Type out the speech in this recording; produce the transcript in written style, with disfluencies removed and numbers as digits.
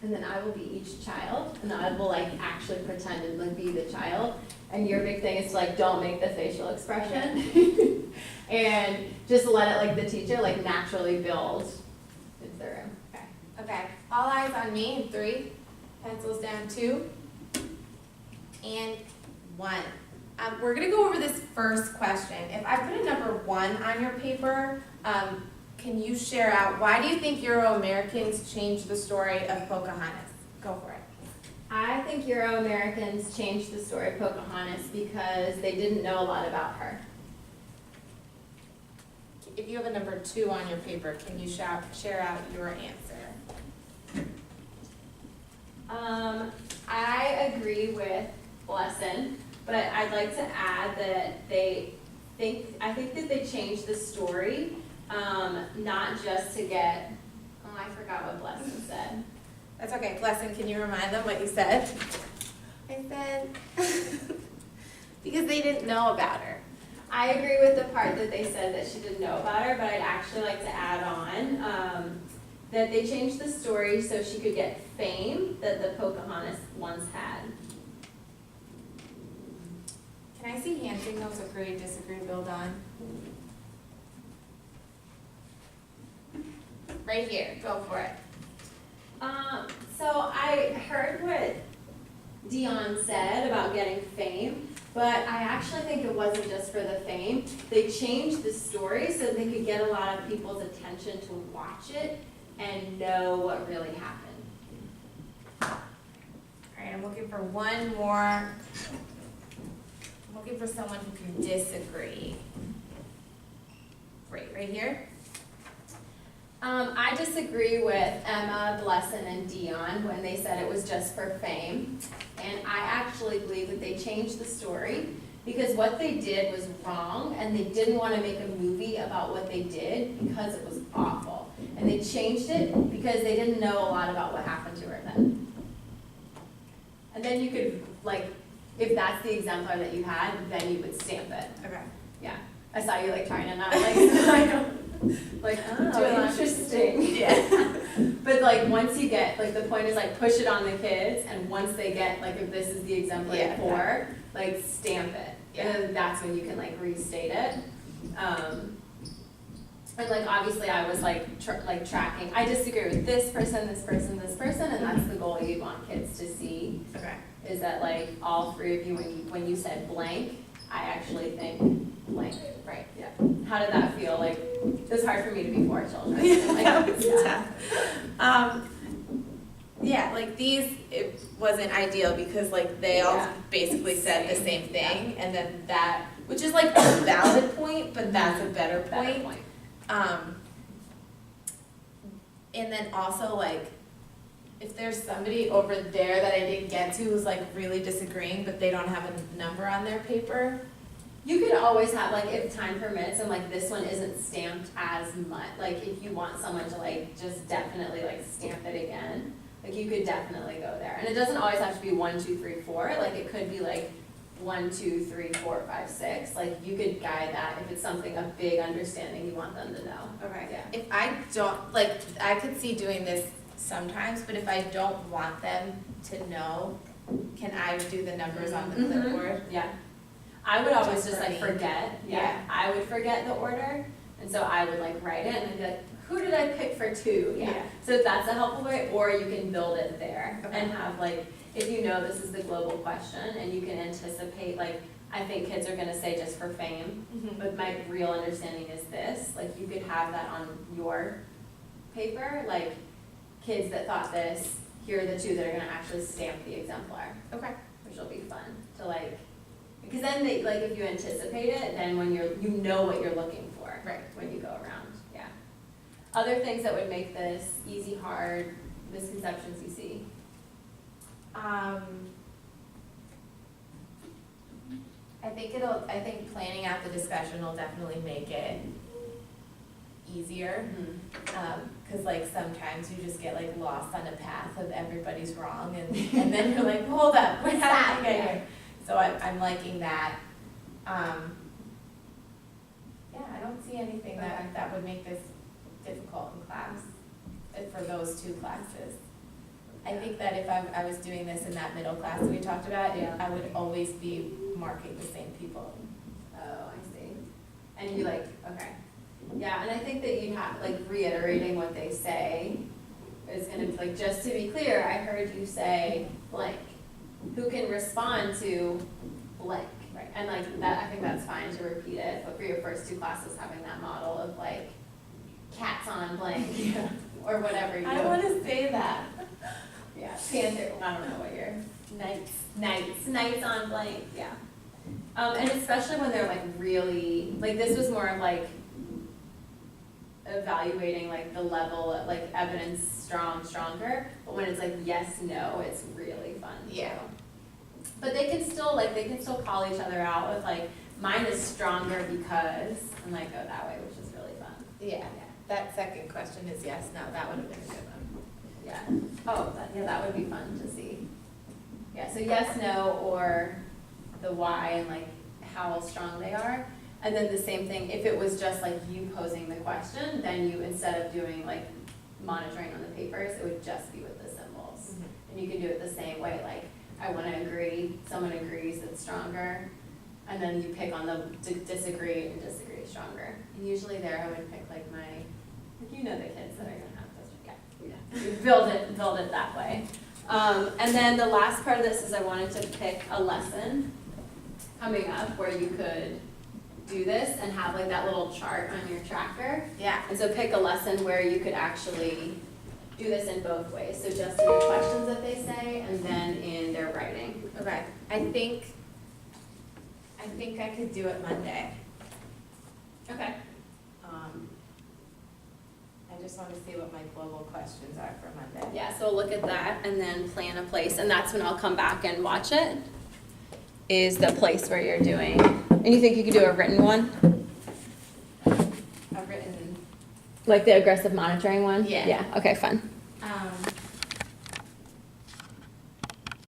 and then I will be each child, and I will like actually pretend and like be the child. And your big thing is to like don't make the facial expression, and just let it like the teacher like naturally build into the room. Okay. Okay. All eyes on me in 3. Pencils down 2. And 1. We're gonna go over this first question. If I put a number 1 on your paper, can you share out why do you think Euro-Americans changed the story of Pocahontas? Go for it. I think Euro-Americans changed the story of Pocahontas because they didn't know a lot about her. If you have a number 2 on your paper, can you share out your answer? I agree with Lesson, but I'd like to add that I think that they changed the story, not just to get, I forgot what Lesson said. That's okay. Blessing, can you remind them what you said? I said, because they didn't know about her. I agree with the part that they said that she didn't know about her, but I'd actually like to add on that they changed the story so she could get fame that the Pocahontas once had. Can I see hand signals? Agree, disagree, build on? Right here. Go for it. So I heard what Dion said about getting fame, but I actually think it wasn't just for the fame. They changed the story so they could get a lot of people's attention to watch it and know what really happened. All right, I'm looking for one more. I'm looking for someone who can disagree. Great, right here. I disagree with Emma, Blesson, and Dion when they said it was just for fame. And I actually believe that they changed the story because what they did was wrong and they didn't want to make a movie about what they did because it was awful. And they changed it because they didn't know a lot about what happened to her then. And then you could, like, if that's the exemplar that you had, then you would stamp it. Okay. Yeah. I saw you like trying to not like, like, oh, interesting. Yeah. But like once you get, like the point is like push it on the kids, and once they get, like if this is the exemplar for, like stamp it. Yeah. And then that's when you can like restate it. And like obviously I was like tracking, I disagree with this person, this person, this person, and that's the goal you want kids to see. Okay. Is that like all 3 of you, when you said blank, I actually think blank. Right. Yeah. How did that feel? Like, it was hard for me to be 4 children. Like, That was tough. Yeah, like these, it wasn't ideal because like they all basically said the same thing, and then that, which is like a valid point, but that's a better point. And then also like, if there's somebody over there that I didn't get to who's like really disagreeing, but they don't have a number on their paper. You could always have, like, if time permits, and like this one isn't stamped as much, like if you want someone to like just definitely like stamp it again, like you could definitely go there. And it doesn't always have to be 1, 2, 3, 4, like it could be like 1, 2, 3, 4, 5, 6. Like you could guide that if it's something of big understanding you want them to know. Okay. Yeah. If I don't, like, I could see doing this sometimes, but if I don't want them to know, can I do the numbers on the clipboard? Yeah. I would always Just just for like me. forget. Yeah. I would forget the order, and so I would like write it and I'd be like, who did I pick for 2? Yeah. So that's a helpful way, or you can build it there Okay. and have like, if you know this is the global question and you can anticipate, like, I think kids are gonna say just for fame, but my real understanding is this, like you could have that on your paper, like kids that thought this, here are the 2 that are gonna actually stamp the exemplar, Okay. which will be fun to like, because then they, like if you anticipate it, then when you know what you're looking for. Right. When you go around, yeah. Other things that would make this easy, hard, misconceptions you see? I think planning out the discussion will definitely make it easier. Cause like sometimes you just get like lost on a path of everybody's wrong and then you're like, hold up, what's that? So I'm liking that. Yeah, I don't see anything that would make this difficult in class, for those 2 classes. I think that if I was doing this in that middle class that we talked about, Yeah. I would always be marking the same people. Oh, I see. And you like, okay. Yeah, and I think that you have, like, reiterating what they say is gonna, like, just to be clear, I heard you say blank. Who can respond to blank? Right. And like, that, I think that's fine to repeat it, but for your first two classes, having that model of like, cats on blank, or whatever you I do. wanna say that. Yeah, panther, I don't know what you're. Knights on blank, yeah. And especially when they're like really, like this was more of like evaluating like the level of like evidence stronger, but when it's like yes, no, it's really fun too. Yeah. But they can still call each other out with like, mine is stronger because, and like go that way, which is really fun. Yeah, that second question is yes, no, that would have been a good one. Yeah, oh, that would be fun to see. Yeah, so yes, no, or the why and like how strong they are. And then the same thing, if it was just like you posing the question, then you, instead of doing like monitoring on the papers, it would just be with the symbols. And you can do it the same way, like, I wanna agree, someone agrees it's stronger, and then you pick on the disagree and disagree is stronger. And usually there I would pick like my, like you know the kids that are gonna have this, yeah. You build it that way. And then the last part of this is I wanted to pick a lesson coming up where you could do this and have like that little chart on your tracker. Yeah. And so pick a lesson where you could actually do this in both ways. So just in the questions that they say and then in their writing. Okay, I think I could do it Monday. Okay. I just want to see what my global questions are for Monday. Yeah, so look at that and then plan a place. And that's when I'll come back and watch it, is the place where you're doing. And you think you could do a written one? I've written, Like the aggressive monitoring one? Yeah. Yeah, okay, fun. um,